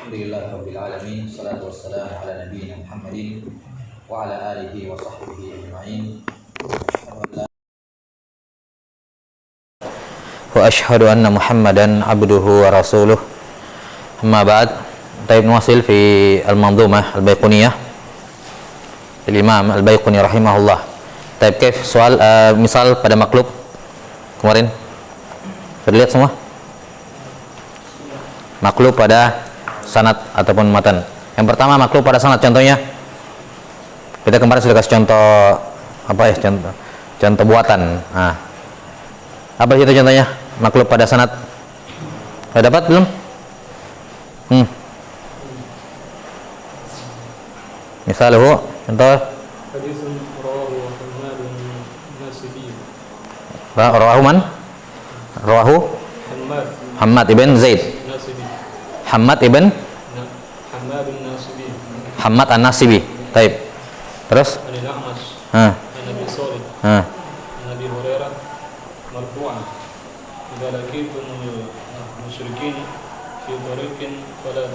Alhamdulillah Rabbil Alamin. Salatu wassalamu ala nabiyyina Muhammadin wa ala alihi wa sahbihi ajma'in. Wa ashhadu anna Muhammadan abduhu wa rasuluh. Amma ba'd. Taib nuwasil fi al-manzumah al-Baiquniyah Al-Imam al-Baiquni rahimahullah. Taib kaif soal misal pada maklub kemarin sudah lihat semua? Maklub pada sanad ataupun matan. Yang pertama maklub pada sanad, contohnya kita kemarin sudah kasih contoh apa ya, contoh buatan. Nah, apa itu contohnya maklub pada sanad? Sudah dapat belum? Misalnya contoh rawahu man? Rawahu Hammad ibn Zaid. Hammad ibn Hammad an-Nasibi. Taib. Terus? Nabi Salih. Nabi Hurairah marfu'an. Idza laqitumul musyrikin fi tariqin fala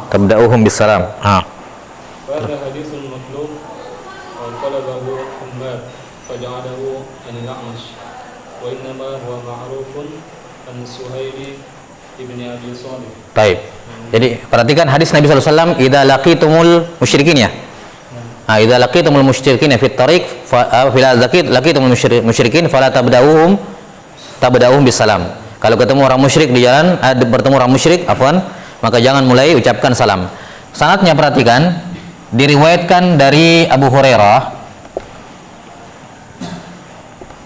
tabda'uhum bisalam. Pada hadisul matlub qalabahu Hammad faja'alahu anil A'mash wa innama huwa ma'rufun an Suhaili ibni Abi Salih. Baik. Jadi perhatikan hadis Nabi sallallahu alaihi wasallam, idza laqitumul musyrikin ya. Idza laqitumul musyrikin fi tariq laqitumul musyrikin fala tabda'uhum bisalam. Kalau ketemu orang musyrik di jalan, bertemu orang musyrik, maka jangan mulai ucapkan salam. Sanadnya perhatikan, diriwayatkan dari Abu Hurairah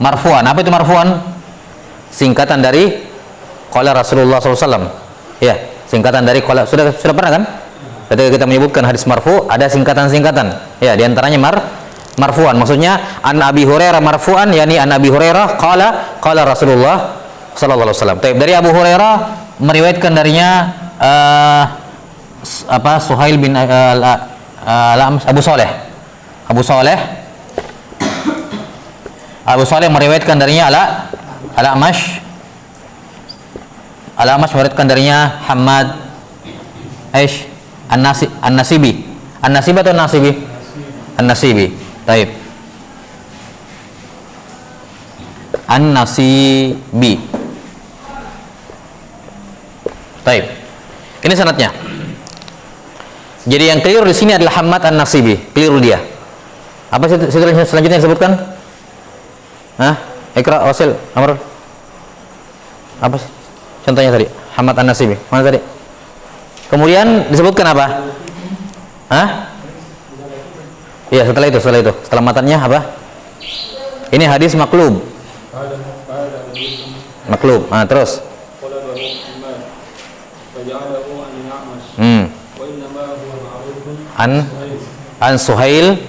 marfu'an. Apa itu marfu'an? Singkatan dari qala Rasulullah SAW. Ya, singkatan dari qala. Sudah pernah kan? Ketika kita menyebutkan hadis marfu, ada singkatan-singkatan. Ya, diantaranya marfu'an. Maksudnya an Abi Hurairah marfu'an, yakni an Abi Hurairah qala Rasulullah sallallahu alaihi wasallam. Dari Abu Hurairah meriwayatkan darinya Suhail bin Abu Saleh meriwayatkan darinya Al-A'mash meriwayatkan darinya Hammad An-Nasibi. An-Nasibi atau Nasibi? An-Nasibi. Taib. An-Nasibi. Taib. Ini sanadnya. Jadi yang keliru di sini adalah Hammad An-Nasibi. Keliru dia. Apa selanjutnya disebutkan? Ikra, Wasil, Amr. Apa sih? Contohnya tadi, Hammad An-Nasibi. Mana tadi? Kemudian disebutkan apa? Iya, setelah itu. Setelah matannya apa? Ini hadis maklub. Maklub. Terus. An Suhail.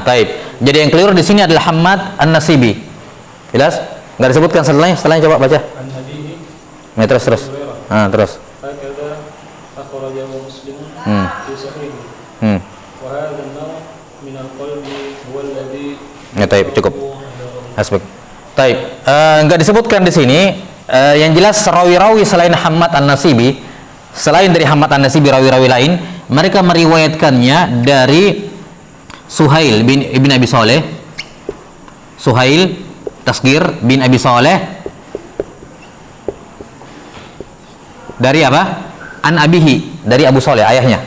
Taib. Jadi yang keliru di sini adalah Hammad An-Nasibi. Jelas? Enggak disebutkan setelahnya coba baca. Terus. Terus. Ya, taib, cukup. Aspek. Taib. Enggak disebutkan di sini. Yang jelas rawi-rawi selain Hammad An-Nasibi, selain dari Hammad An-Nasibi, rawi-rawi lain, mereka meriwayatkannya dari Suhail bin Abi Saleh. Suhail Tasgir bin Abi Saleh dari apa? An Abihi, dari Abu Saleh, ayahnya,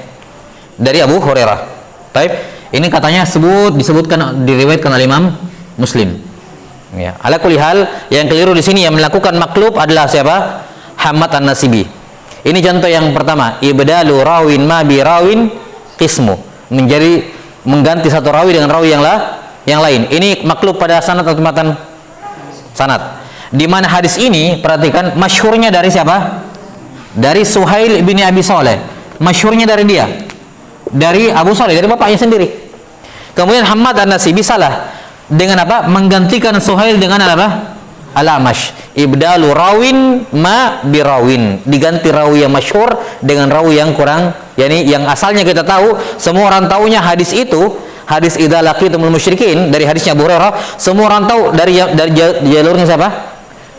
dari Abu Hurairah. Taib. Ini katanya disebutkan diriwayatkan oleh Imam Muslim. Ya, ala kulli hal, yang keliru di sini yang melakukan maklub adalah siapa? Hammad An-Nasibi. Ini contoh yang pertama, ibdalu rawin ma bi rawin qismu. Menjadi mengganti satu rawi dengan rawi yang lain. Ini maklub pada sanad atau matan? Sanad. Di mana hadis ini perhatikan masyhurnya dari siapa? Dari Suhail bin Abi Saleh. Masyhurnya dari dia. Dari Abu Saleh, dari bapaknya sendiri. Kemudian Hammad An-Nasibi salah dengan apa? Menggantikan Suhail dengan apa? Al-A'mash. Ibdalu rawin ma birawin. Diganti rawi yang masyhur dengan rawi yang kurang, yakni yang asalnya kita tahu, semua orang tahunya hadis itu, hadis idza laqitumul musyrikin, dari hadisnya Abu Hurairah, semua orang tahu dari jalurnya siapa?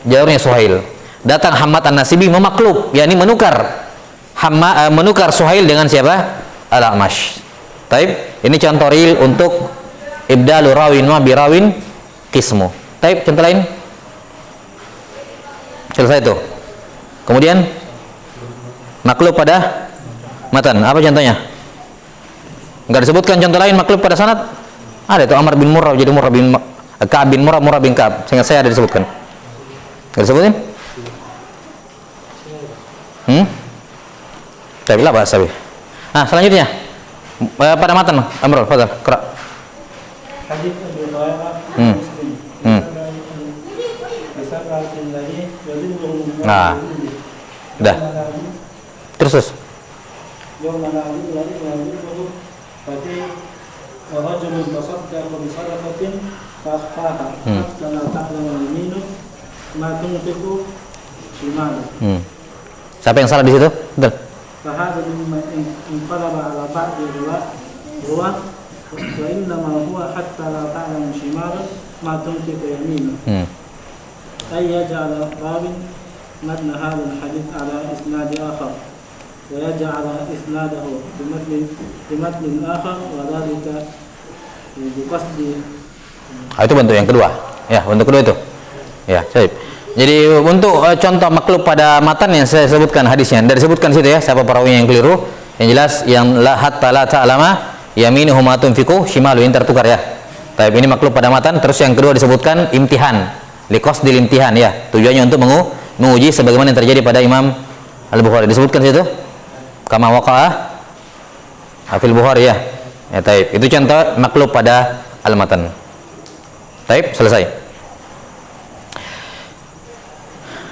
Jalurnya Suhail. Datang Hammad An-Nasibi memaklub, yakni menukar Suhail dengan siapa? Al-A'mash. Taib, ini contoh real untuk ibdalu rawin wa birawin qismu. Taib, contoh lain. Selesai itu. Kemudian maklub pada matan. Apa contohnya? Enggak disebutkan contoh lain maklub pada sanad? Ada itu Amr bin Murrah jadi Murrah bin Ka'ab bin Murrah, Murrah bin Ka'ab. Seingat saya ada disebutkan. Enggak disebutin? Tapi lah bahasa. Nah, selanjutnya pada matan Amrul, fadhal, qra. Hadits Abu Hurairah Muslim. Nah, dah. Terus. يوم نعبد ورجل تصدق بصدقة فأخفاها حتى لا تعلم يمينه ما تنفق شماله. Siapa yang salah di situ? Betul. فهذا مما انقلب على بعض الرواة وإنما هو حتى لا تعلم شماله ما تنفق يمينه. أي يجعل راو متن هذا الحديث على إسناد آخر ويجعل إسناده بمتن آخر وذلك بقصد. Itu bentuk yang kedua. Ya, bentuk kedua itu. Ya, baik. Jadi untuk contoh maklub pada matan yang saya sebutkan hadisnya, dari sebutkan situ ya, siapa perawi yang keliru. Yang jelas yang la hatta la ta'lama yaminuhu ma tunfiqu shimalu, yang tertukar ya. Tapi ini maklub pada matan. Terus yang kedua disebutkan imtihan, liqasdil imtihan ya. Tujuannya untuk menguji sebagaimana yang terjadi pada Imam Al-Bukhari. Disebutkan situ. Kama waqa'a fil Bukhari ya. Ya, taib. Itu contoh maklub pada al-matan. Taib, selesai.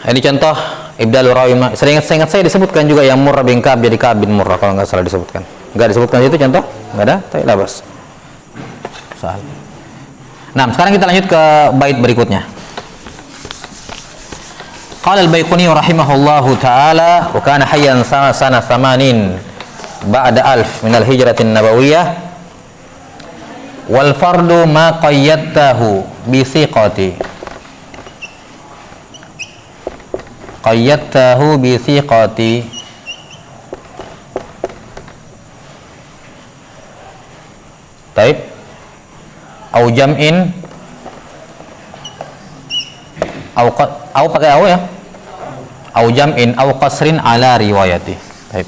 Ini contoh ibdalu rawi. Seingat saya disebutkan juga yang Murrah bin Ka'ab jadi Ka'ab bin Murrah kalau nggak salah disebutkan. Nggak disebutkan itu contoh? Nggak ada? Taib, labas. Sahal. Nah, sekarang kita lanjut ke bait berikutnya. Qala al-Baiquni rahimahullahu ta'ala wa kana hayyan sana 80 ba'da alf min al-hijratin nabawiyyah wal fardu ma qayyadtahu bi thiqati taib au jam'in au pakai au ya, au jam'in au qasrin ala riwayati. Baik.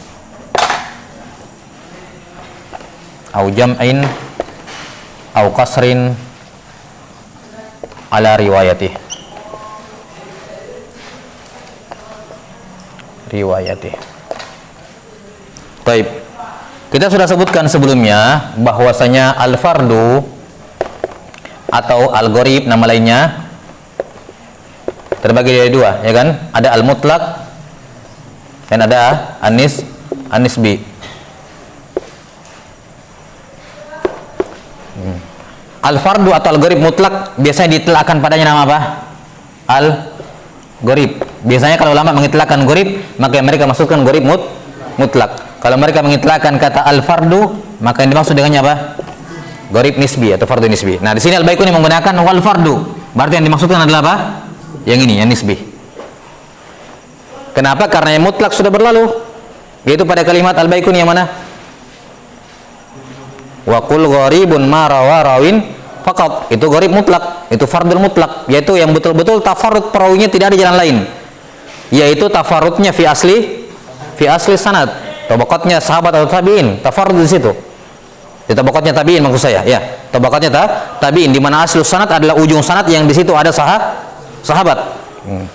Au jam'in au qasrin ala riwayati. Baik. Kita sudah sebutkan sebelumnya bahwasanya al-fardu atau al-gharib nama lainnya terbagi dari dua, ya kan? Ada al-mutlaq dan ada an-nisbi. Al-fardu atau al-gharib mutlak biasanya diitlaqkan padanya nama apa? Al-gharib. Biasanya kalau ulama mengitlaqkan gharib, maka mereka masukkan gharib mutlak. Kalau mereka mengitlaqkan kata al-fardu, maka yang dimaksud dengannya apa? Gharib nisbi atau fardu nisbi. Nah, di sini Al-Baiquni menggunakan wal fardu. Berarti yang dimaksudkan adalah apa? Yang ini, yang nisbi. Kenapa? Karena yang mutlak sudah berlalu. Yaitu pada kalimat Al-Baiquni yang mana? Wa qul gharibun ma rawin faqat. Itu gharib mutlak, itu fardul mutlak, yaitu yang betul-betul tafarrud perawinya tidak ada jalan lain. Yaitu tafarrudnya fi asli sanad. Tabaqatnya sahabat atau tabi'in, tafarrud di situ. Di tabaqatnya tabi'in maksud saya, ya. Tabaqatnya tabi'in di mana aslu sanad adalah ujung sanad yang di situ ada sahabat.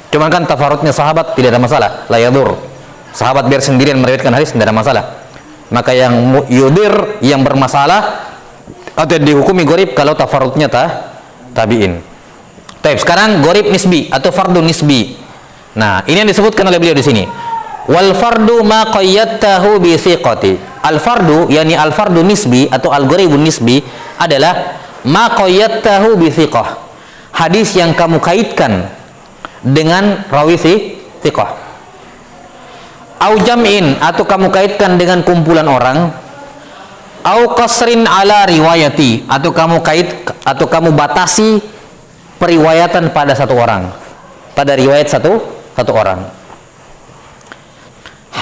Cuman kan tafarrudnya sahabat tidak ada masalah, la yadur. Sahabat biar sendirian meriwayatkan hadis tidak ada masalah. Maka yang yudir, yang bermasalah atau dihukumi gharib kalau tafarrudnya tabi'in. Baik, sekarang gharib nisbi atau fardu nisbi. Nah, ini yang disebutkan oleh beliau di sini. Wal fardu ma qayyadtahu bi thiqati. Al fardu yakni al fardu nisbi atau al gharibun nisbi adalah ma qayyadtahu bi thiqah. Hadis yang kamu kaitkan dengan rawi thiqah. Au jam'in atau kamu kaitkan dengan kumpulan orang. Au qasrin ala riwayati atau kamu batasi periwayatan pada satu orang. Pada riwayat satu orang.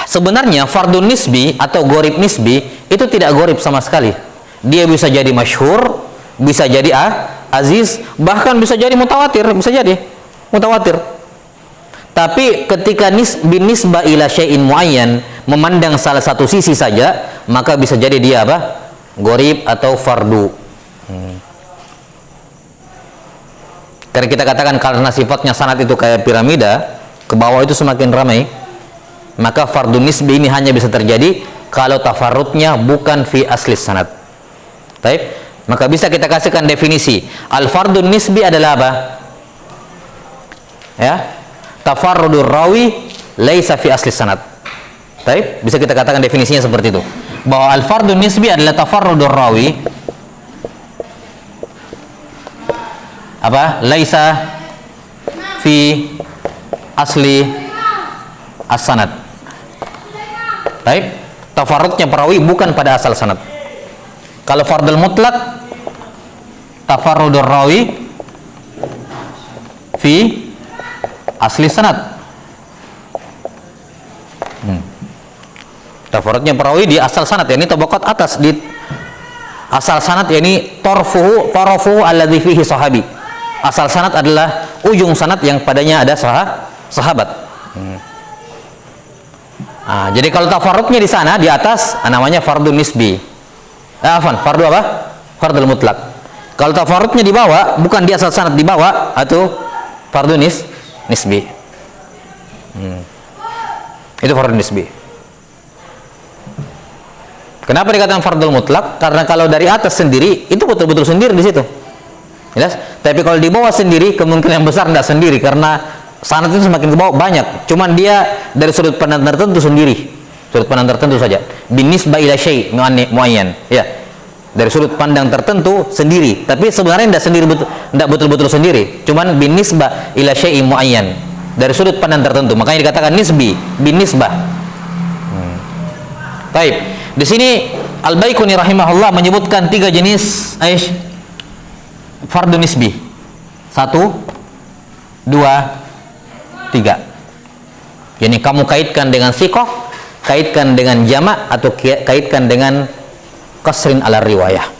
Sebenarnya fardun nisbi atau gorib nisbi itu tidak gorib sama sekali. Dia bisa jadi masyhur, bisa jadi aziz, bahkan bisa jadi mutawatir, bisa jadi mutawatir. Tapi ketika binisbah ila syai'in muayyan, memandang salah satu sisi saja, maka bisa jadi dia apa? Gorib atau fardu. Karena kita katakan karena sifatnya sanad itu kayak piramida, ke bawah itu semakin ramai, maka fardun nisbi ini hanya bisa terjadi kalau tafarrudnya bukan fi asli sanad. Baik, maka bisa kita kasihkan definisi. Al fardun nisbi adalah apa? Ya, tafarrudur rawi laisa fi asli sanad. Baik, bisa kita katakan definisinya seperti itu. Bahwa al fardun nisbi adalah tafarrudur rawi apa? Laisa fi asli as-sanad. Baik, tafarrudnya perawi bukan pada asal sanad. Kalau fardul mutlak, tafarrudur rawi fi asli sanad. Tafarrudnya perawi di asal sanad, yakni tabaqat atas di asal sanad, yakni tarafuhu alladzi fihi sahabi. Asal sanad adalah ujung sanad yang padanya ada sahabat. Jadi kalau tafarrudnya di sana di atas namanya fardun nisbi. Fardu apa? Fardul mutlak. Kalau tafarrudnya di bawah, bukan di asal sanad, di bawah, atau fardun nisbi. Itu fardun nisbi. Kenapa dikatakan fardul mutlak? Karena kalau dari atas sendiri itu betul-betul sendiri di situ. Jelas? Tapi kalau di bawah sendiri kemungkinan besar tidak sendiri, karena sanad itu semakin ke bawah banyak. Cuman dia dari sudut pandang tertentu sendiri, sudut pandang tertentu saja. Binisbah ila syai' muayyan, ya, dari sudut pandang tertentu sendiri. Tapi sebenarnya tidak sendiri, tidak betul-betul sendiri. Cuman binisbah ila syai' muayyan, dari sudut pandang tertentu. Makanya dikatakan nisbi, binisbah. Baik, di sini Al-Baiquni rahimahullah menyebutkan 3 jenis fardun nisbi. 1, 2, 3. Yani kamu kaitkan dengan siqah, kaitkan dengan jama', atau kaitkan dengan qasrin ala riwayah.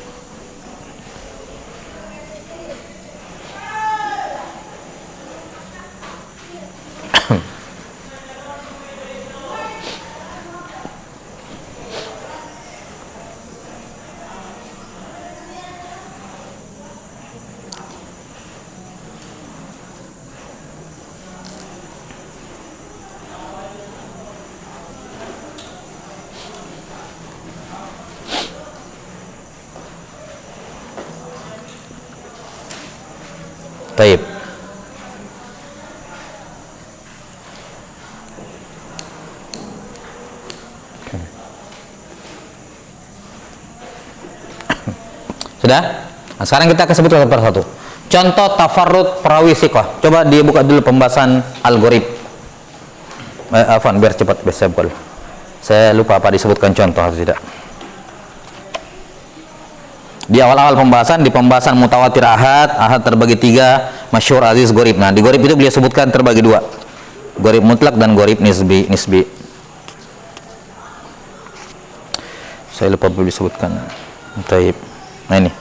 Baik. Sudah? Nah, sekarang kita akan sebut satu persatu. Contoh tafarrud perawi siqah. Coba dibuka dulu pembahasan al-gharib. Biar cepat, biar saya buka. Saya lupa apa disebutkan contoh atau tidak. Di awal-awal pembahasan, di pembahasan mutawatir ahad terbagi 3, masyhur, aziz, gharib. Nah, di gharib itu beliau sebutkan terbagi 2. Gharib mutlak dan gharib nisbi. Saya lupa belum disebutkan. Baik. Nah, ini.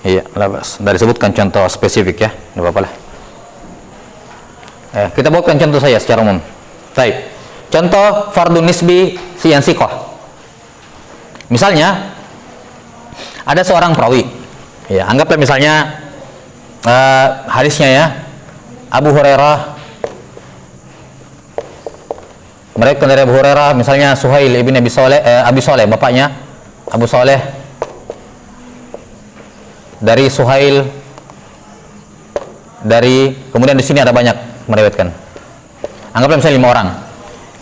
Iya, labas. Dari sebutkan contoh spesifik ya. Enggak apa-apa lah. Kita buatkan contoh saya secara umum. Baik. Contoh fardun nisbi yang siqah. Misalnya ada seorang perawi. Ya, anggaplah misalnya hadisnya ya Abu Hurairah. Mereka dari Abu Hurairah, misalnya Suhail ibn Abi Saleh, bapaknya Abu Saleh, dari Suhail, dari kemudian di sini ada banyak meriwayatkan. Anggaplah misalnya 5 orang.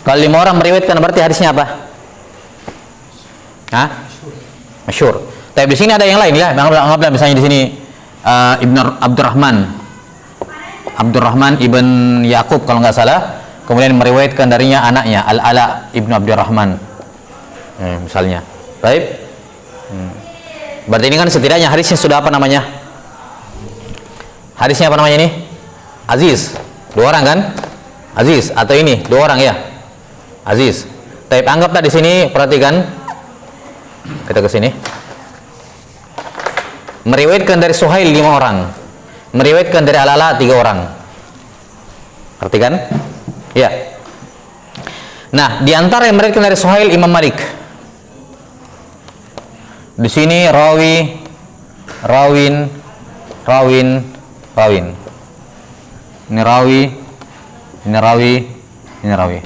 Kalau 5 orang meriwayatkan berarti hadisnya apa? Masyhur. Tapi di sini ada yang lain ya. Anggaplah misalnya di sini Ibn Abdurrahman ibn Yaqub kalau nggak salah, kemudian meriwayatkan darinya anaknya Al-Ala ibn Abdurrahman. Misalnya. Baik. Berarti ini kan setidaknya hadisnya sudah apa namanya? Hadisnya apa namanya ini? Aziz. 2 orang kan? Aziz. Atau ini 2 orang ya? Aziz. Tapi anggaplah di sini, perhatikan. Kita ke sini. Meriwayatkan dari Suhail 5 orang. Meriwayatkan dari Al-Ala 3 orang. Perhatikan. Ya. Nah, di antara yang meriwayatkan dari Suhail, Imam Malik. Di sini rawin. Ini rawi.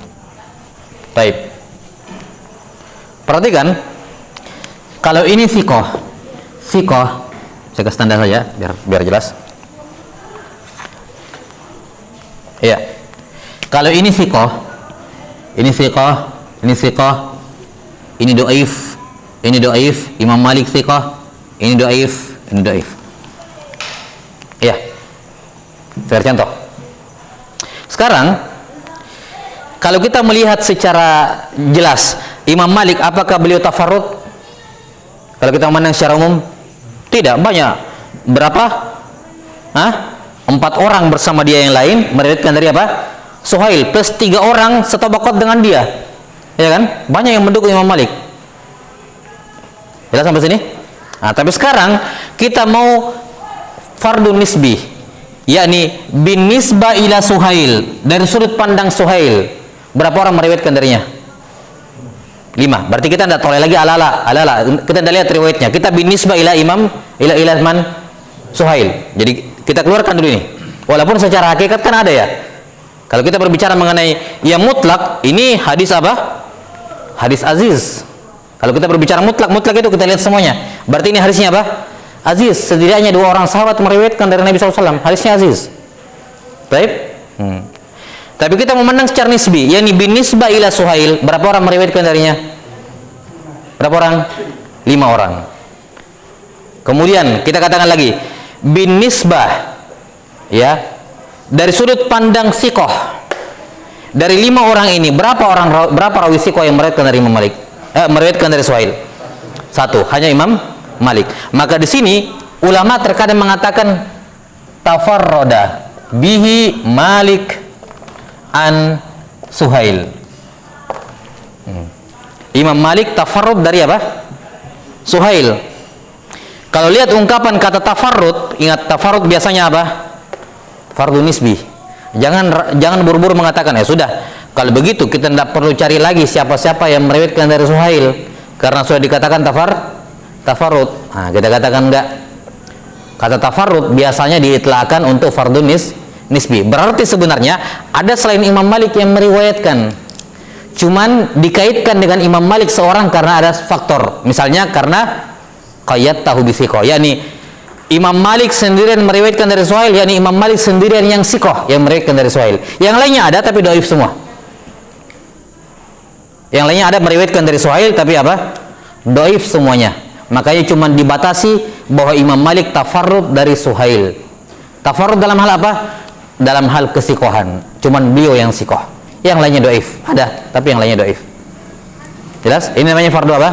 Baik. Perhatikan, kalau ini sikoh, saya kasih tanda saja biar jelas. Ya. Kalau ini sikoh, ini doif, Imam Malik sikoh, ini doif. Ya. Saya contoh. Sekarang, kalau kita melihat secara jelas, Imam Malik apakah beliau tafarrud? Kalau kita memandang secara umum, tidak. Banyak. Berapa? 4 orang bersama dia yang lain meriwayatkan dari apa? Suhail plus 3 orang setabaqat dengan dia. Ya kan? Banyak yang mendukung Imam Malik. Jelas sampai sini? Nah, tapi sekarang kita mau fardun nisbi, yakni bin nisbah ila Suhail, dari sudut pandang Suhail. Berapa orang meriwayatkan darinya? 5. Berarti kita tidak toleh lagi Al-Ala. Kita tidak lihat riwayatnya. Kita bin nisbah ila man Suhail. Jadi kita keluarkan dulu ini. Walaupun secara hakikat kan ada ya. Kalau kita berbicara mengenai yang mutlak, ini hadis apa? Hadis aziz. Kalau kita berbicara mutlak itu kita lihat semuanya. Berarti ini hadisnya apa? Aziz. Setidaknya 2 orang sahabat meriwayatkan dari Nabi SAW. Hadisnya aziz. Baik. Tapi kita memandang secara nisbi, yakni bin nisbah ila Suhail. Berapa orang meriwayatkan darinya? Berapa orang? 5 orang. Kemudian kita katakan lagi, bin nisbah, ya, dari sudut pandang sikoh. Dari 5 orang ini, berapa rawi sikoh yang meriwayatkan dari Imam Malik? Meriwayatkan dari Suhail? 1, hanya Imam Malik. Maka di sini ulama terkadang mengatakan tafarroda bihi Malik an Suhail. Imam Malik tafarrud dari apa? Suhail. Kalau lihat ungkapan kata tafarrud, ingat tafarrud biasanya apa? Fardhu nisbi. Jangan buru-buru mengatakan ya sudah. Kalau begitu kita tidak perlu cari lagi siapa-siapa yang meriwayatkan dari Suhail, karena sudah dikatakan tafarrud. Nah, kita katakan enggak. Kata tafarrud biasanya diitlaqkan untuk fardhu nisbi. Berarti sebenarnya ada selain Imam Malik yang meriwayatkan, cuman dikaitkan dengan Imam Malik seorang karena ada faktor. Misalnya karena qayyat tahu bisikoh, yakni Imam Malik sendirian meriwayatkan dari Suhail, yakni Imam Malik sendirian yang sikoh yang meriwayatkan dari Suhail. Yang lainnya ada tapi dhaif semua. Yang lainnya ada meriwayatkan dari Suhail tapi apa? Dhaif semuanya. Makanya cuman dibatasi bahwa Imam Malik tafarrud dari Suhail. Tafarrud dalam hal apa? Dalam hal kesikohan. Cuman beliau yang sikoh. Yang lainnya dhaif. Ada, tapi yang lainnya dhaif. Jelas? Ini namanya fardu apa?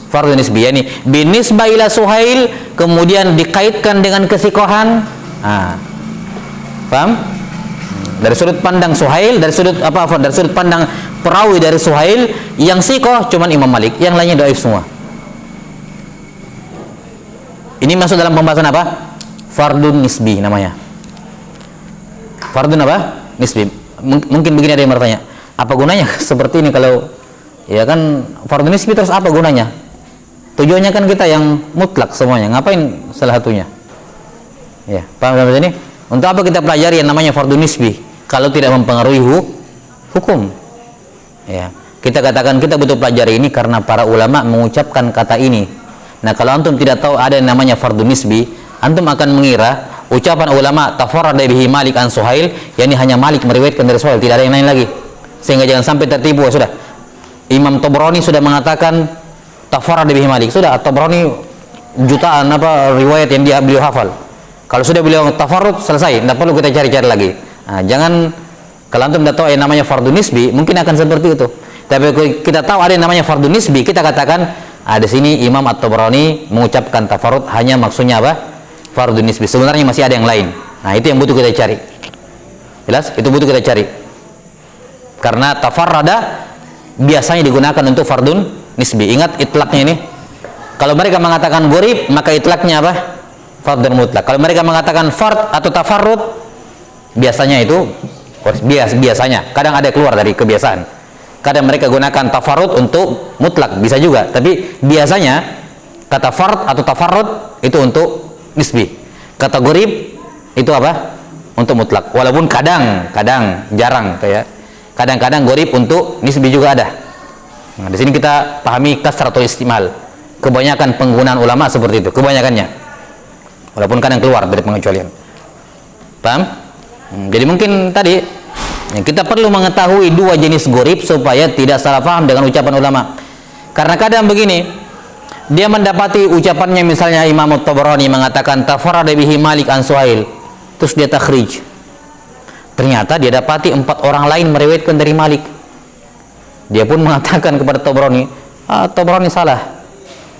Fardhu nisbi, yani binisbah ila Suhail, kemudian dikaitkan dengan kesikohan. Paham? Dari sudut pandang Suhail, dari sudut pandang perawi dari Suhail, yang sikoh cuman Imam Malik, yang lainnya dhaif semua. Ini masuk dalam pembahasan apa? Fardhu nisbi namanya. Fardhu apa? Nisbi. Mungkin begini ada yang bertanya, apa gunanya seperti ini kalau ya kan fardhu nisbi, terus apa gunanya? Tujuannya kan kita yang mutlak semuanya, ngapain salah satunya? Ya, paham sampai sini? Untuk apa kita pelajari yang namanya fardhu nisbi kalau tidak mempengaruhi hukum? Ya, kita katakan kita butuh pelajari ini karena para ulama mengucapkan kata ini. Nah, kalau antum tidak tahu ada yang namanya fardhu nisbi, antum akan mengira ucapan ulama tafarrada bihi Malik an Suhail, yakni hanya Malik meriwayatkan dari Suhail, tidak ada yang lain lagi. Sehingga jangan sampai tertipu. Sudah, Imam Tabrani sudah mengatakan tafarrada bihi Malik, sudah Tabrani jutaan riwayat yang beliau hafal. Kalau sudah beliau tafarrud, selesai, tidak perlu kita cari-cari lagi. Nah, jangan, kalau antum tidak tahu yang namanya fardhu nisbi, mungkin akan seperti itu. Tapi kita tahu ada yang namanya fardhu nisbi, kita katakan Di sini Imam At-Tabrani mengucapkan tafarrud hanya maksudnya apa? Fardun nisbi. Sebenarnya masih ada yang lain. Nah, itu yang butuh kita cari. Jelas? Itu butuh kita cari. Karena tafarrada biasanya digunakan untuk fardun nisbi. Ingat itlaknya ini. Kalau mereka mengatakan gharib, maka itlaknya apa? Fardun mutlak. Kalau mereka mengatakan fard atau tafarrud, biasanya itu biasanya. Kadang ada keluar dari kebiasaan. Kadang mereka gunakan tafarrud untuk mutlak, bisa juga. Tapi biasanya kata fard atau tafarrud itu untuk nisbi. Kata gharib itu apa? Untuk mutlak. Walaupun kadang jarang kayak kadang-kadang gharib untuk nisbi juga ada. Nah, di sini kita pahami kasratul istimal. Kebanyakan penggunaan ulama seperti itu, kebanyakannya. Walaupun kadang keluar dari pengecualian. Paham? Jadi mungkin tadi kita perlu mengetahui dua jenis gharib supaya tidak salah paham dengan ucapan ulama. Karena kadang begini, dia mendapati ucapannya misalnya Imam At-Tabrani mengatakan tafarrada bihi Malik an Suhail, terus dia takhrij. Ternyata dia dapati 4 orang lain meriwayatkan dari Malik. Dia pun mengatakan kepada Tabrani, Tabrani salah.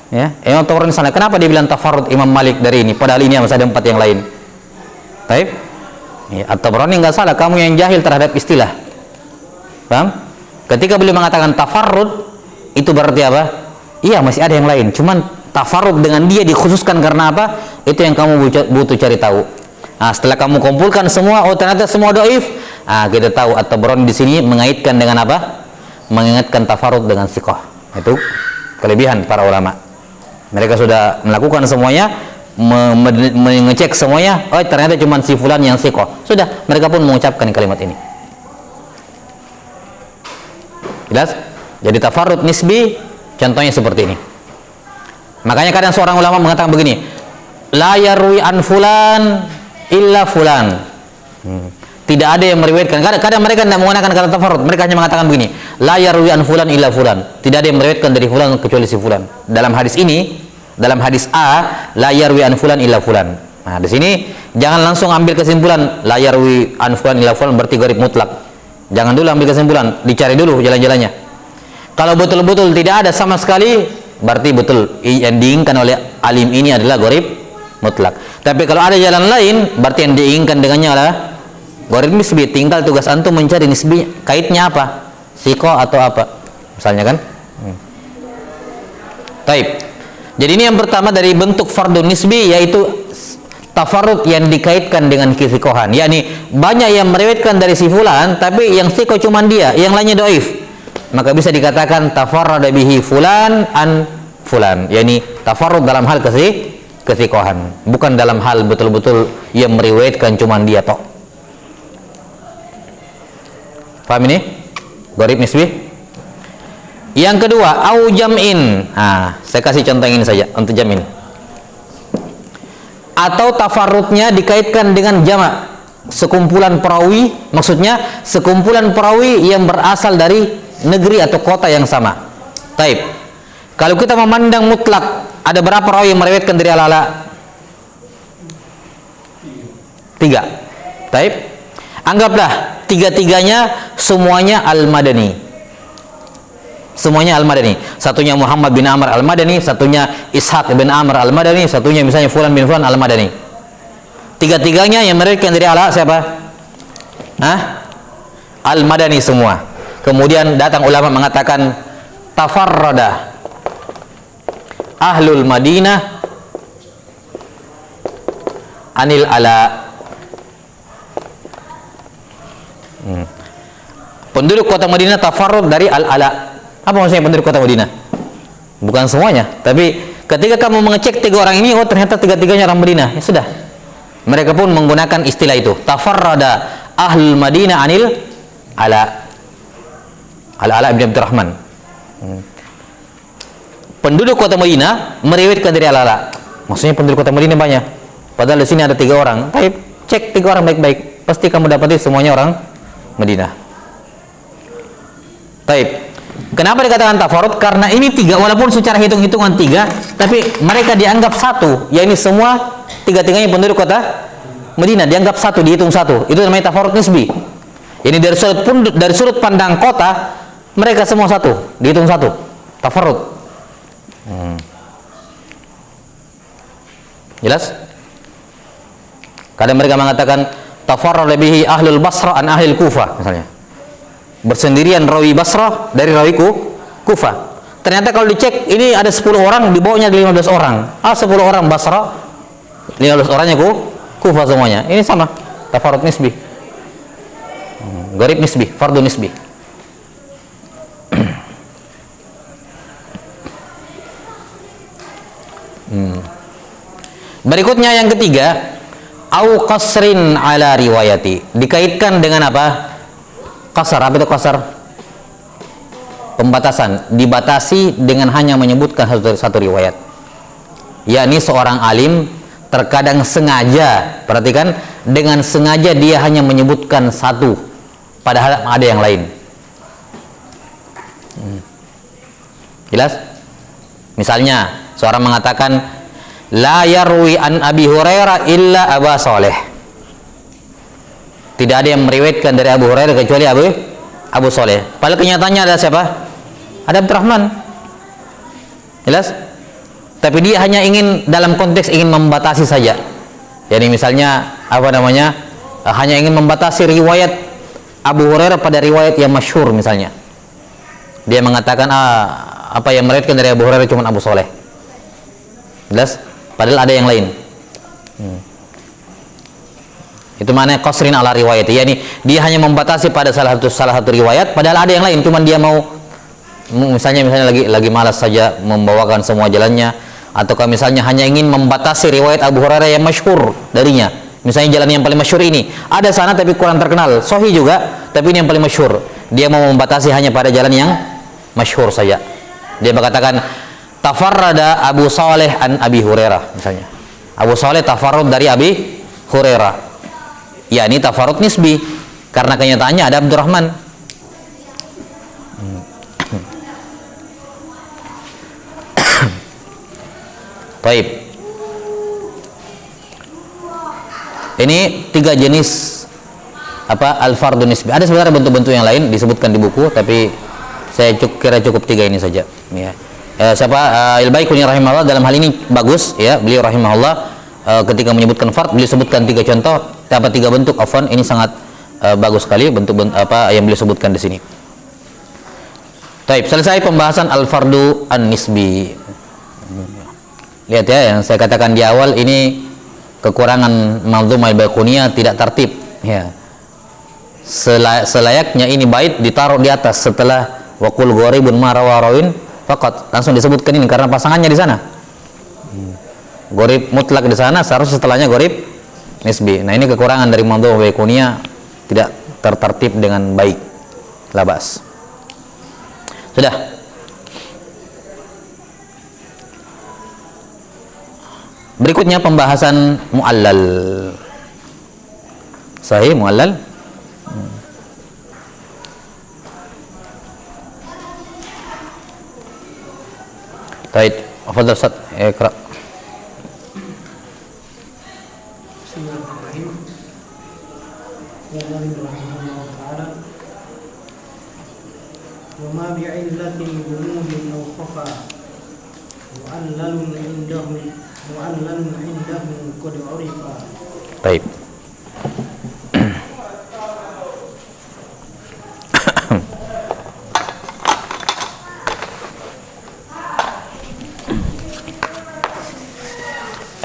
Ya, Imam Tabrani salah. Kenapa dia bilang tafarrud Imam Malik dari ini? Padahal ini masih ada 4 yang lain. Baik. Ya, At-Tabrani nggak salah, kamu yang jahil terhadap istilah. Paham? Ketika beliau mengatakan tafarrud, itu berarti apa? Iya, masih ada yang lain. Cuman tafarrud dengan dia dikhususkan karena apa? Itu yang kamu butuh cari tahu. Nah, setelah kamu kumpulkan semua, oh ternyata semua dhaif. Nah, kita tahu At-Tabrani di sini mengaitkan dengan apa? Mengingatkan tafarrud dengan siqah. Itu kelebihan para ulama. Mereka sudah melakukan semuanya, mengecek semuanya, oh ternyata cuma si fulan yang siqah. Sudah, mereka pun mengucapkan kalimat ini. Jelas? Jadi tafarrud nisbi contohnya seperti ini. Makanya kadang seorang ulama mengatakan begini, la yarwi an fulan illa fulan. Tidak ada yang meriwayatkan. Kadang mereka tidak menggunakan kata tafarrud, mereka hanya mengatakan begini, la yarwi an fulan illa fulan. Tidak ada yang meriwayatkan dari fulan kecuali si fulan. Dalam hadis ini, dalam hadis A, la yarwi an fulan illa fulan. Nah, di sini jangan langsung ambil kesimpulan la yarwi an fulan illa fulan berarti gharib mutlak. Jangan dulu ambil kesimpulan, dicari dulu jalan-jalannya. Kalau betul-betul tidak ada sama sekali, berarti betul yang diinginkan oleh alim ini adalah gharib mutlak. Tapi kalau ada jalan lain, berarti yang diinginkan dengannya adalah gharib nisbi. Tinggal tugas antum mencari nisbi, kaitnya apa? Siqah atau apa? Misalnya kan? Taib. Jadi ini yang pertama dari bentuk fardun nisbi, yaitu tafarrud yang dikaitkan dengan kesiqahan. Yakni banyak yang meriwayatkan dari si fulan, tapi yang siqah cuma dia, yang lainnya dhaif. Maka bisa dikatakan tafarrada bihi fulan an fulan. Yakni tafarrud dalam hal kesiqahan, bukan dalam hal betul-betul yang meriwayatkan cuma dia toh. Paham ini? Gharib nisbi. Yang kedua, au jam'in. Saya kasih contoh ini saja untuk jamin. Atau tafarrudnya dikaitkan dengan jamak, sekumpulan perawi, maksudnya sekumpulan perawi yang berasal dari negeri atau kota yang sama. Taib. Kalau kita memandang mutlak, ada berapa perawi yang meriwayatkan dari Al-Ala? 3. Taib. Anggaplah 3-3-nya semuanya Al-Madani. Semuanya Al-Madani. Satunya Muhammad bin Amr Al-Madani, satunya Ishaq bin Amr Al-Madani, satunya misalnya Fulan bin Fulan Al-Madani. 3-3-nya yang meriwayatkan dari Al-Ala siapa? Al-Madani semua. Kemudian datang ulama mengatakan tafarrada ahlul Madinah anil Ala. Penduduk kota Madinah tafarrud dari Al-Ala. Apa maksudnya penduduk kota Madinah? Bukan semuanya, tapi ketika kamu mengecek 3 orang ini, oh ternyata 3-3-nya orang Madinah, ya sudah. Mereka pun menggunakan istilah itu, tafarrada ahlul Madinah anil Ala. Al-Ala bin Abdurrahman. Penduduk kota Madinah meriwayatkan dari Al-Ala. Maksudnya penduduk kota Madinah banyak. Padahal di sini ada 3 orang. Tapi cek 3 orang baik-baik, pasti kamu dapati semuanya orang Madinah. Taib. Kenapa dikatakan tafarrud? Karena ini 3, walaupun secara hitung-hitungan 3, tapi mereka dianggap satu. Ya ini semua 3-3-nya penduduk kota Madinah dianggap satu, dihitung satu. Itu namanya tafarrud nisbi. Ini dari sudut pandang kota, mereka semua satu, dihitung satu. Tafarrud. Jelas? Kadang mereka mengatakan tafarrada bihi ahlul Basrah an ahlil Kufah misalnya. Bersendirian rawi Basrah dari rawi Kufah. Ternyata kalau dicek ini ada 10 orang, di bawahnya 15 orang. 10 orang Basrah, 15 orangnya Kufah semuanya. Ini sama, tafarrud nisbi. Gharib nisbi, fardu nisbi. Berikutnya yang ketiga, au qasrin ala riwayati. Dikaitkan dengan apa? Qasar. Apa itu qasar? Pembatasan. Dibatasi dengan hanya menyebutkan satu riwayat. Yakni seorang alim terkadang sengaja, perhatikan, dengan sengaja dia hanya menyebutkan satu, padahal ada yang lain. Jelas? Misalnya, seorang mengatakan la yarwi an Abi Hurairah illa Aba Saleh. Tidak ada yang meriwayatkan dari Abu Hurairah kecuali Abu Saleh. Padahal kenyataannya ada siapa? Ada Abdurrahman. Jelas? Tapi dia hanya ingin dalam konteks ingin membatasi saja. Jadi misalnya apa namanya? Hanya ingin membatasi riwayat Abu Hurairah pada riwayat yang masyhur misalnya. Dia mengatakan apa yang meriwayatkan dari Abu Hurairah cuma Abu Saleh. Jelas? Padahal ada yang lain. Itu maknanya qasrin ala riwayat. Yani dia hanya membatasi pada salah satu riwayat, padahal ada yang lain. Cuman dia mau misalnya lagi malas saja membawakan semua jalannya, ataukah misalnya hanya ingin membatasi riwayat Abu Hurairah yang masyhur darinya. Misalnya jalan yang paling masyhur ini ada sana tapi kurang terkenal, sahih juga, tapi ini yang paling masyhur. Dia mau membatasi hanya pada jalan yang masyhur saja. Dia mengatakan tafarrada Abu Saleh an Abi Hurairah misalnya. Abu Saleh tafarrud dari Abi Hurairah. Ya, ini tafarrud nisbi karena kenyataannya ada Abdurrahman. Baik. Ini 3 jenis apa al-fardhu nisbi. Ada sebenarnya bentuk-bentuk yang lain disebutkan di buku, tapi saya kira cukup 3 ini saja. Ya. Al-Baiquni rahimahullah dalam hal ini bagus ya, beliau rahimahullah ketika menyebutkan fard beliau sebutkan 3 contoh, 3 bentuk afwan, ini sangat bagus sekali bentuk apa yang beliau sebutkan di sini. Baik, selesai pembahasan al-fardhu an-nisbi. Lihat ya, yang saya katakan di awal ini kekurangan Manzum al-Baiquniyah tidak tertib ya. Selayaknya ini bait ditaruh di atas setelah waqul gharibun ma rawarawin faqat, langsung disebutkan ini karena pasangannya di sana. Gharib mutlak di sana, seharusnya setelahnya gharib nisbi. Nah, ini kekurangan dari Manzum al-Baiquniyah, tidak tertertib dengan baik. Labas. Sudah. Berikutnya pembahasan mu'allal. Sahih mu'allal. Baik, afdal Ustaz, iqra. Bismillahirrahmanirrahim. Ya Nabi rahimahullah ta'ala. Wa ma bi'illatin gumumin aw khafa mu'allalun indahum qad urifa. Baik.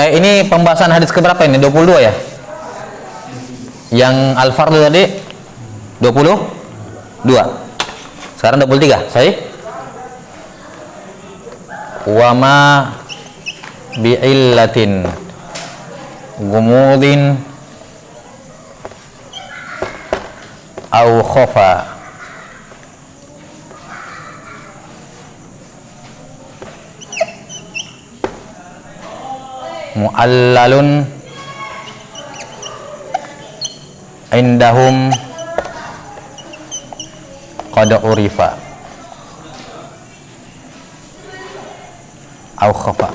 Ini pembahasan hadis keberapa ini? 22 ya? Yang al-fardhu tadi 22. Sekarang 23. Sahih? Wa ma bi'illatin gumudin au khofa mu'allalun indahum qad urifa au khafa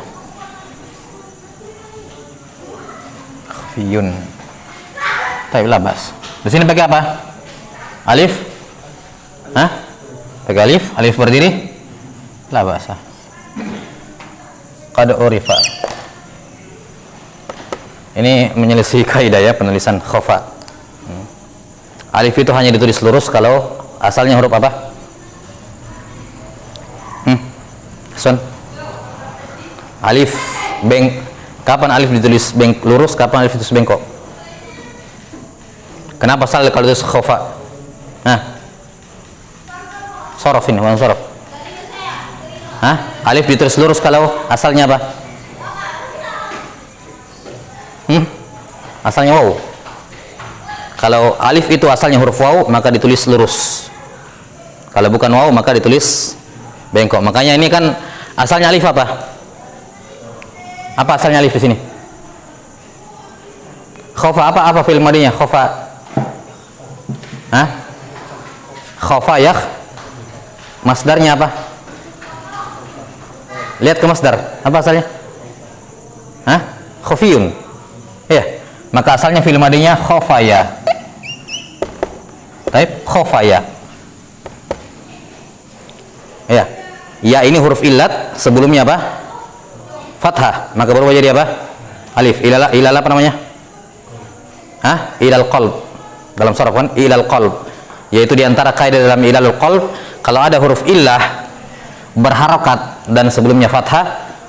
khafiyun. Baik, labas. Di sini pakai apa? Alif? Hah? Pakai alif? Alif berdiri? Labas. qad urifa. Ini menyelisih kaidah ya penulisan khafa. Alif itu hanya ditulis lurus kalau asalnya huruf apa? Son. Alif kapan alif ditulis lurus, kapan alif ditulis bengkok? Kenapa asal kalau ditulis khafa? Sorof ini, bukan sorof. Alif ditulis lurus kalau asalnya apa? Asalnya waw. Kalau alif itu asalnya huruf waw, maka ditulis lurus. Kalau bukan waw, maka ditulis bengkok. Makanya ini kan asalnya alif apa? Apa asalnya alif di sini? Khofa apa fi'il madinya? Khofa. Khofa ya. Masdarnya apa? Lihat ke masdar. Apa asalnya? Khofiyun. Iya. Maka asalnya fi'il madinya khofaya. Baik, khofaya. Ya. Ya ini huruf illat, sebelumnya apa? Fathah. Maka berubah jadi apa? Alif. Ilal apa namanya? Ilal qalb. Dalam sharaf kan ilal qalb. Yaitu diantara kaidah dalam ilal qalb, kalau ada huruf illah berharokat dan sebelumnya fathah,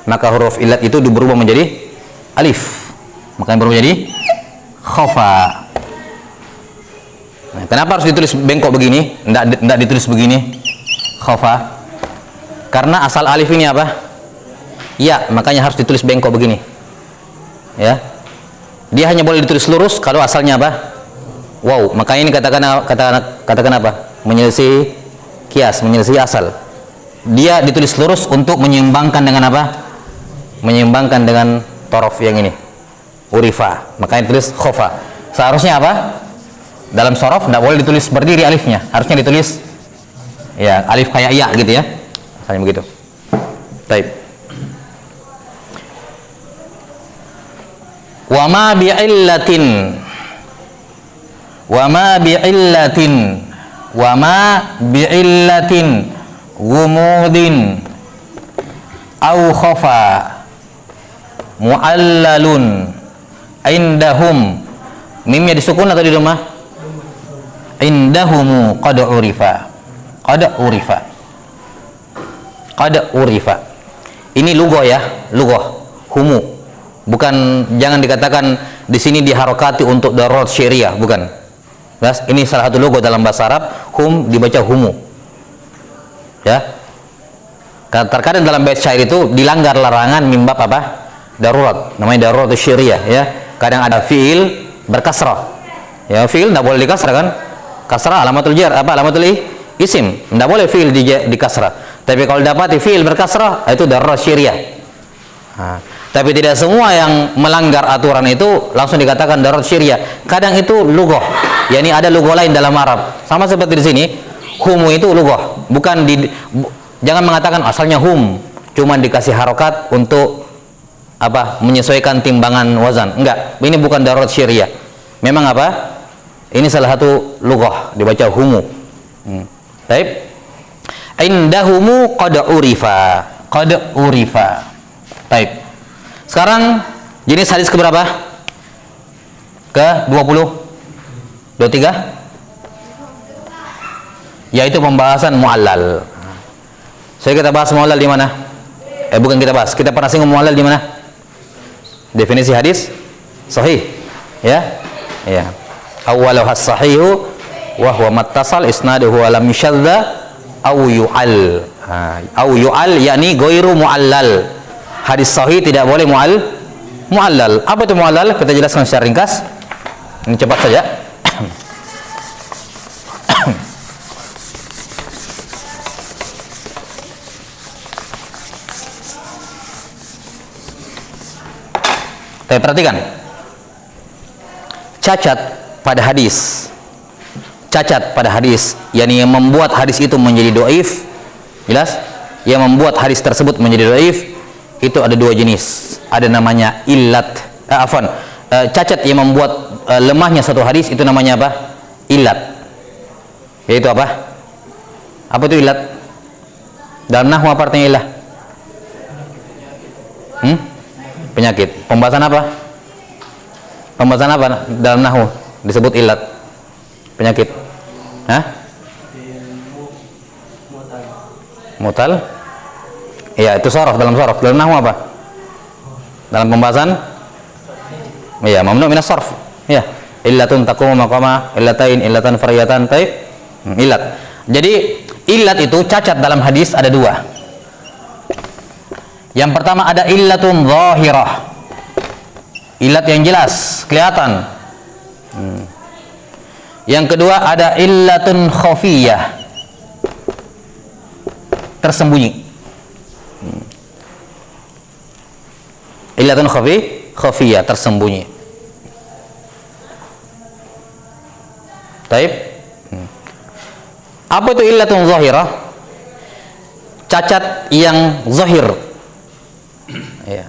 maka huruf illat itu berubah menjadi alif. Maka berubah jadi khofa. Nah, kenapa harus ditulis bengkok begini? Tidak ditulis begini, khofa. Karena asal alif ini apa? Ya, makanya harus ditulis bengkok begini. Ya, dia hanya boleh ditulis lurus kalau asalnya apa? Wow. Makanya ini katakan apa? Menyelisih kias, menyelisih asal. Dia ditulis lurus untuk menyeimbangkan dengan apa? Menyeimbangkan dengan torof yang ini. Urifa, makanya ditulis khofa. Seharusnya apa? Dalam sorof tidak boleh ditulis berdiri alifnya, harusnya ditulis ya alif kayak ya gitu ya, misalnya begitu. Baik. Wama bi'illatin gumudin au khofa mu'allalun indahum, mimnya disukun atau di rumah? Indahumu qad urifa. Ini lughah ya, lughah humu. Bukan, jangan dikatakan di sini diharokati untuk darurat syariah, bukan. Mas, ini salah satu lughah dalam bahasa Arab, hum dibaca humu. Ya. Terkadang dalam bait syair itu dilanggar larangan mimbab apa? Darurat, namanya darurat syariah ya. Kadang ada fiil berkasrah. Ya, fiil tidak boleh dikasrah kan? Kasrah alamatul jar, apa alamatul isim. Tidak boleh fiil dikasrah. Tapi kalau dapati fiil berkasrah, itu darurat syariah. Tapi tidak semua yang melanggar aturan itu langsung dikatakan darurat syariah. Kadang itu lughah. Yani ada lughah lain dalam Arab. Sama seperti di sini, humu itu lughah. Bukan jangan mengatakan asalnya hum, cuma dikasih harokat untuk apa? Menyesuaikan timbangan wazan. Enggak, ini bukan darurat syariah. Memang apa? Ini salah satu lughah, dibaca humu. Baik. Indahumu qad urifa. Baik. Sekarang jenis hadis keberapa? Ke-20? 23? Yaitu pembahasan mu'allal. Kita bahas mu'allal di mana? Bukan kita bahas. Kita pernah singgung mu'allal di mana? Definisi hadis sahih. Ya. Ya. Awwaluhu as-sahihu wa huwa mattasal isnaduhu alam yushadda aw yu'al. Aw yu'al yakni ghairu mu'allal. Hadis sahih tidak boleh mu'allal. Apa itu mu'allal? Kita jelaskan secara ringkas. Ini cepat saja. Tapi perhatikan, cacat pada hadis, yakni yang membuat hadis itu menjadi doif, jelas? Yang membuat hadis tersebut menjadi doif itu ada dua jenis. Ada namanya illat, cacat yang membuat lemahnya satu hadis itu namanya apa? Illat. Yaitu apa? Apa itu illat? Dalam nahwu apa artinya illah? Penyakit. Pembahasan apa? Pembahasan apa dalam nahwu disebut illat? Penyakit. Hah? Mutal? Iya, itu sorof. Dalam sorof. Dalam nahwu apa? Dalam pembahasan? Iya, mamnu minas sorf. Iya. Illatun taqumu maqama illatain illatan fariyatan taib. Illat. Jadi illat itu cacat dalam hadis ada dua. Yang pertama ada illatun zahirah. Illat yang jelas, kelihatan. Yang kedua ada illatun khafiyah. Tersembunyi. Illatun khafiyah, tersembunyi. Taib. Apa itu illatun zahirah? Cacat yang zahir. Ya.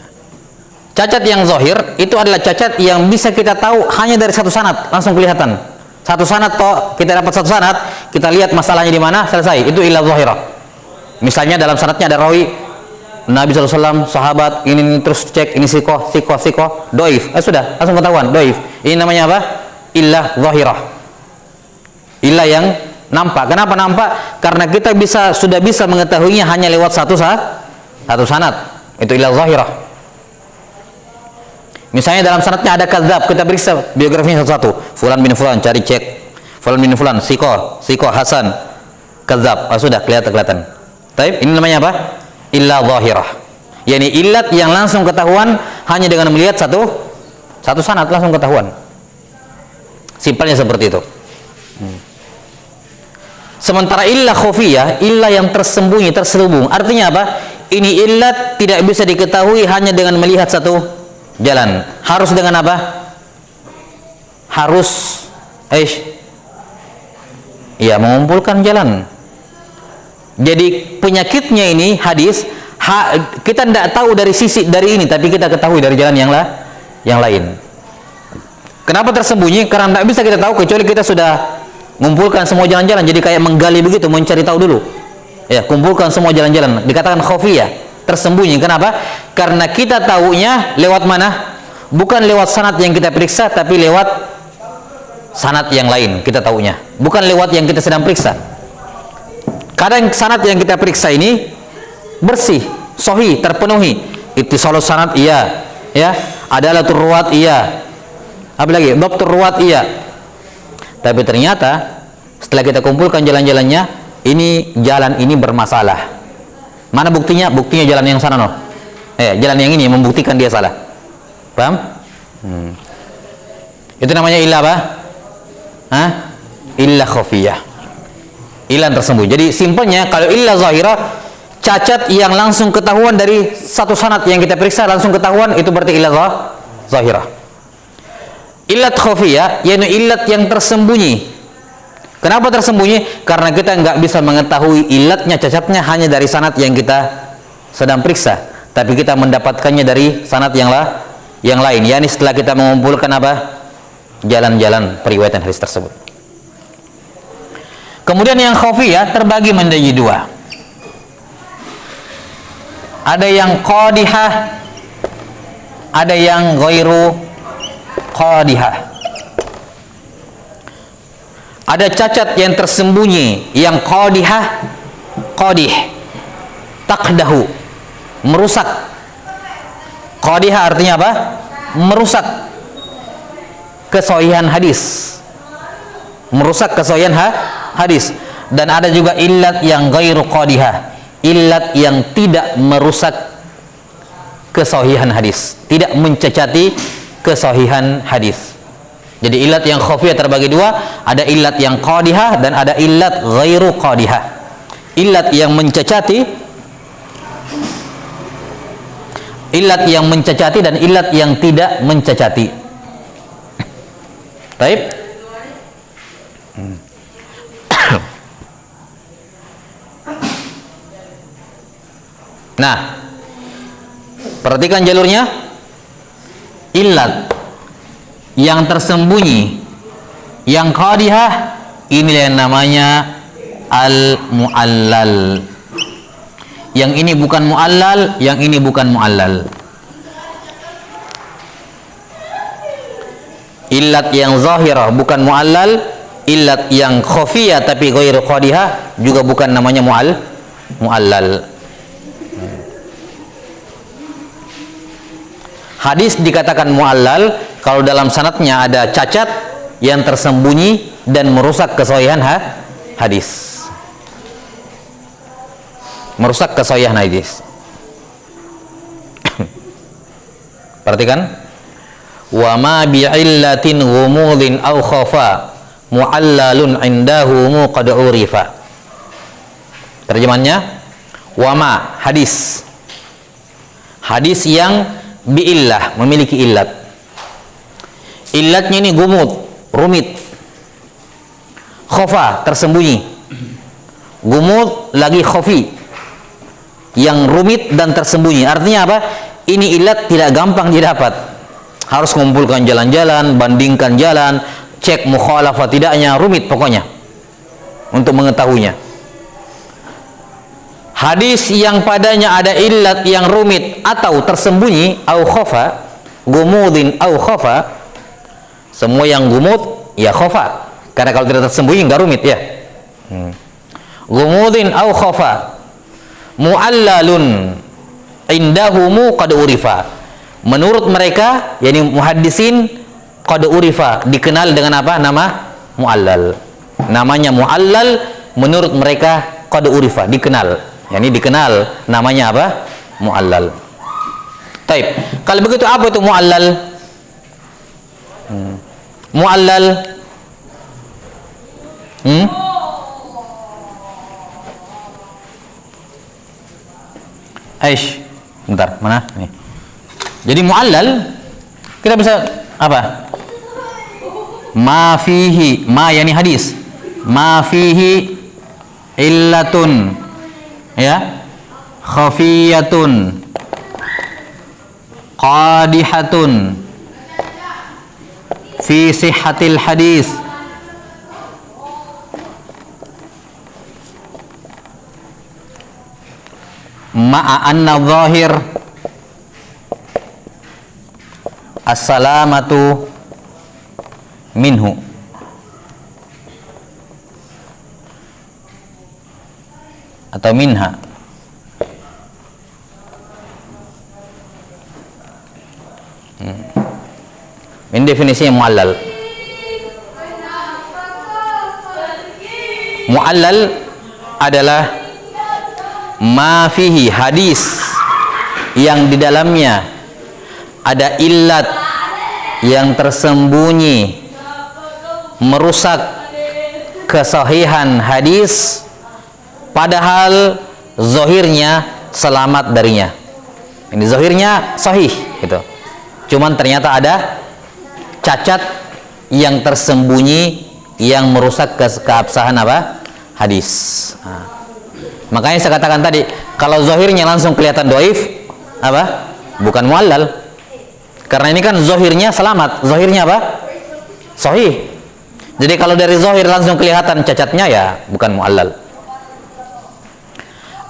Cacat yang zahir itu adalah cacat yang bisa kita tahu hanya dari satu sanad, langsung kelihatan. Satu sanad toh, kita dapat satu sanad, kita lihat masalahnya di mana, selesai. Itu illat zahirah. Misalnya dalam sanadnya ada rawi Nabi SAW, sahabat, ini terus cek, ini sikoh, doif. Sudah, langsung ketahuan, doif. Ini namanya apa? Illah zahirah. Illah yang nampak. Kenapa nampak? Karena kita sudah bisa mengetahuinya hanya lewat satu sanad. Itu illah zahirah. Misalnya dalam sanadnya ada kadzab, kita periksa biografinya satu-satu. Fulan bin fulan, cari cek. Fulan bin fulan, sikoh, hasan, kadzab. Sudah kelihatan. Taib, ini namanya apa? Illah zahirah. Yani illat yang langsung ketahuan hanya dengan melihat satu sanad, langsung ketahuan. Simpelnya seperti itu. Sementara illah khafiyah, illah yang tersembunyi, terselubung. Artinya apa? Ini illat tidak bisa diketahui hanya dengan melihat satu jalan. Harus dengan apa? Harus mengumpulkan jalan. Jadi penyakitnya ini hadis kita tidak tahu dari ini, tapi kita ketahui dari jalan yang lain. Kenapa tersembunyi? Karena tidak bisa kita tahu kecuali kita sudah mengumpulkan semua jalan-jalan. Jadi kayak menggali begitu, mencari tahu dulu. Ya, kumpulkan semua jalan-jalan. Dikatakan khafiyah, tersembunyi. Kenapa? Karena kita tahunya lewat mana? Bukan lewat sanad yang kita periksa, tapi lewat sanad yang lain kita tahunya. Bukan lewat yang kita sedang periksa. Kadang sanad yang kita periksa ini bersih, sahih, terpenuhi. Ittisalus sanad iya, ya. Adalatul ruwat iya. Apa lagi? Dhabtur ruwat iya. Tapi ternyata setelah kita kumpulkan jalan-jalannya, jalan ini bermasalah. Mana buktinya? Buktinya jalan yang sana noh. Jalan yang ini membuktikan dia salah. Paham? Itu namanya illah apa? Illah khafiyah. Illah tersembunyi. Jadi simpelnya kalau illah zahirah, cacat yang langsung ketahuan dari satu sanad yang kita periksa langsung ketahuan, itu berarti illah zahirah. Illat khafiyah, yaitu illat yang tersembunyi. Kenapa tersembunyi? Karena kita nggak bisa mengetahui illatnya, cacatnya hanya dari sanad yang kita sedang periksa, tapi kita mendapatkannya dari sanad yang lain. Yani setelah kita mengumpulkan apa? Jalan-jalan periwayatan hadis tersebut. Kemudian yang khafiyah terbagi menjadi dua. Ada yang qadihah, ada yang ghairu qadihah. Ada cacat yang tersembunyi, yang qadih, taqdahu, merusak. Qadihah artinya apa? Merusak kesahihan hadis. Merusak kesahihan hadis. Dan ada juga illat yang ghairu qadihah, illat yang tidak merusak kesahihan hadis, tidak mencacati kesahihan hadis. Jadi illat yang khafiyah terbagi dua, ada illat yang qadihah dan ada illat ghairu qadihah. Illat yang mencacati, illat yang mencacati dan illat yang tidak mencacati. Baik. Nah, perhatikan jalurnya. Illat yang tersembunyi, yang qadihah, ini yang namanya al-mu'allal. Yang ini bukan mu'allal, yang ini bukan mu'allal. illat yang zahirah bukan muallal, illat yang khafiyah tapi ghairu qadihah juga bukan namanya muallal. Hadis dikatakan muallal kalau dalam sanadnya ada cacat yang tersembunyi dan merusak kesahihan hadis. Merusak kesahihan hadis. Perhatikan, wa ma bi'illatin ghumudin aw khafa mu'allalun indahu qad urifa. Terjemahannya, wa ma, hadis yang bi'illah, memiliki illat. Illatnya ini gumud, rumit. Khafa, tersembunyi. Gumud lagi khafi, yang rumit dan tersembunyi. Artinya apa? Ini illat tidak gampang didapat. Harus mengumpulkan jalan-jalan, bandingkan jalan, cek mukhalafah tidaknya, rumit pokoknya untuk mengetahuinya. Hadis yang padanya ada illat yang rumit atau tersembunyi, au khafa, gumudin au khafa, semua yang gumud ya khafa, karena kalau tidak tersembunyi enggak rumit ya. Gumudin au khafa muallalun indahumu qad urifa, menurut mereka yakni muhaddisin, qad urifa, dikenal dengan apa? Nama muallal. Namanya muallal menurut mereka qad urifa, dikenal. Yani dikenal namanya apa? Muallal. Taib. Kalau begitu apa itu muallal? Muallal Aish, bentar, mana? Nih. Jadi muallal kita bisa apa? Ma fihi, ma yani hadis. Ma fihi illatun, ya, khafiyatun, qadihatun fi sihhatil hadis. Ma'a anna zahir as-salamatu minhu. Atau minha. Ini definisinya muallal. Muallal adalah ma fihi, hadis yang di dalamnya ada illat yang tersembunyi merusak kesahihan hadis, padahal zahirnya selamat darinya. Ini zahirnya sahih gitu, cuman ternyata ada cacat yang tersembunyi yang merusak keabsahan apa? Hadis. Makanya saya katakan tadi, kalau zahirnya langsung kelihatan dhaif, apa? Bukan muallal. Karena ini kan zahirnya selamat, zahirnya apa? Sahih. Jadi kalau dari zahir langsung kelihatan cacatnya, ya bukan muallal.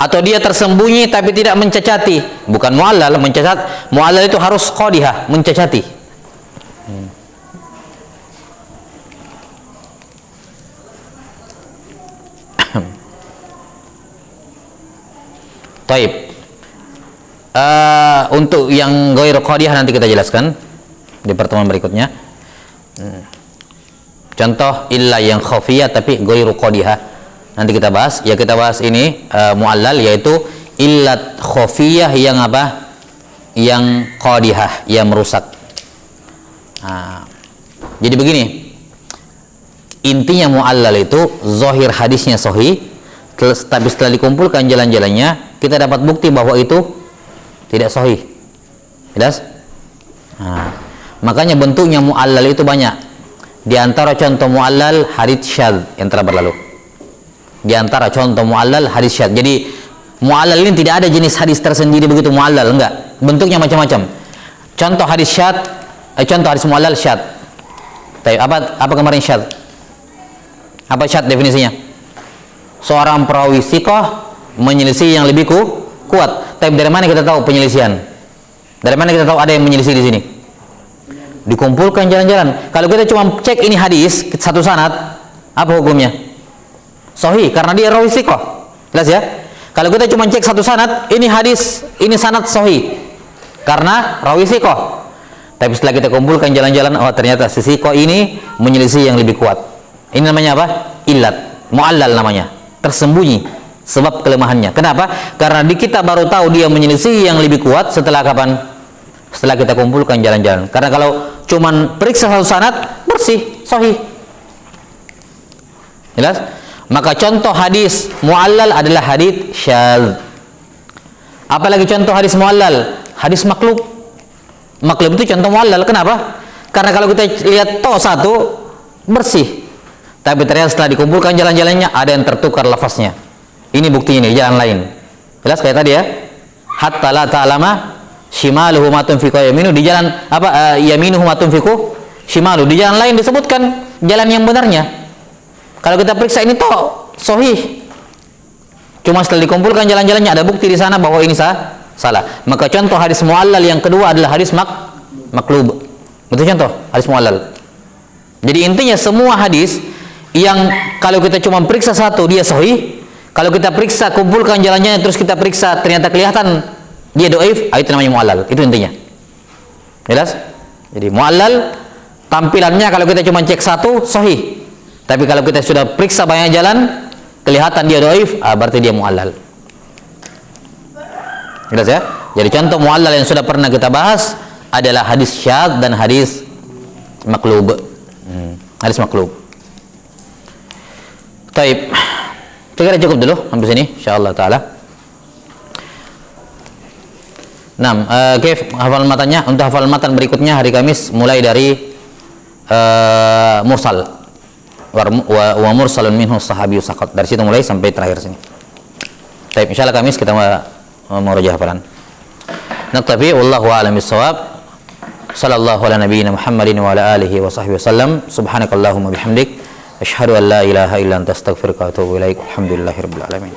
Atau dia tersembunyi tapi tidak mencacati, bukan muallal. Mencacat, muallal itu harus qadihah, mencacati. Taib. Untuk yang ghairu qadihah nanti kita jelaskan di pertemuan berikutnya. Contoh illa yang khafiyah tapi ghairu qadihah nanti kita bahas. Ya kita bahas ini muallal, yaitu illat khafiyah yang apa? Yang qadihah, yang merusak. Jadi begini, intinya muallal itu zahir hadisnya sahih, tapi setelah dikumpulkan jalan-jalannya kita dapat bukti bahwa itu tidak sahih. Jelas? Makanya bentuknya muallal itu banyak. Di antara contoh muallal hadits syadz yang telah berlalu. Di antara contoh muallal hadits syadz. Jadi muallal ini tidak ada jenis hadis tersendiri begitu muallal, enggak. Bentuknya macam-macam. Contoh hadis syadz, contoh hadis muallal syadz. Apa kemarin syadz? Apa syadz definisinya? Seorang perawi thiqah menyelisih yang lebih kuat. Tapi dari mana kita tahu penyelisihan? Dari mana kita tahu ada yang menyelisih di sini? dikumpulkan jalan-jalan. Kalau kita cuma cek ini hadis satu sanad, apa hukumnya? Sahih, karena dia rawi thiqah. Jelas ya? Kalau kita cuma cek satu sanad, ini hadis, ini sanad sahih, karena rawi thiqah. Tapi setelah kita kumpulkan jalan-jalan, oh ternyata si thiqah ini menyelisih yang lebih kuat. Ini namanya apa? Illat, mu'allal namanya, tersembunyi sebab kelemahannya. Kenapa? Karena di kita baru tahu dia menyelisih yang lebih kuat setelah kapan? Setelah kita kumpulkan jalan-jalan. Karena kalau cuman periksa satu sanad, bersih, sahih. Jelas? Maka contoh hadis mu'allal adalah hadis syadz. Apalagi contoh hadis mu'allal? Hadis maklub. Maklub itu contoh mu'allal. Kenapa? Karena kalau kita lihat toh satu, bersih. Tapi ternyata setelah dikumpulkan jalan-jalannya, ada yang tertukar lafaznya. Ini buktinya nih, jalan lain. Jelas kayak tadi ya? Hatta la ta'lama shimaluhu ma tunfiqu yaminu. Di jalan apa? Yaminuhu ma tunfiqu shimalu. Di jalan lain disebutkan jalan yang benarnya. Kalau kita periksa ini toh sahih. Cuma setelah dikumpulkan jalan-jalannya, ada bukti di sana bahwa ini salah. Maka contoh hadis mu'allal yang kedua adalah hadis maklub. Itu contoh hadis mu'allal. Jadi intinya semua hadis yang kalau kita cuma periksa satu dia sahih, kalau kita periksa kumpulkan jalannya terus kita periksa ternyata kelihatan dia dhaif, itu namanya mu'allal. Itu intinya. Jelas? Jadi mu'allal tampilannya kalau kita cuma cek satu sahih. Tapi kalau kita sudah periksa banyak jalan kelihatan dia dhaif, berarti dia mu'allal. Jelas ya? Jadi contoh mu'allal yang sudah pernah kita bahas adalah hadis syadz dan hadis maklub. Hadis maklub. Taib. Saya kira cukup dulu sampai sini insyaallah taala. Kif hafal matanya. Untuk hafal matan berikutnya hari Kamis mulai dari mursal. Wa mursalun minhu sahabi saqat. Dari situ mulai sampai terakhir sini. Taib, insyaallah Kamis kita merajah hafalan. Naktafi wallahu a'lam bissawab. Sallallahu ala nabiyyina Muhammadin wa ala alihi wa sahbihi wasallam. Subhanakallahumma bihamdik asyhadu an la ilaha illa anta astaghfiruka wa atubu ilaik. Alhamdulillahirabbil alamin.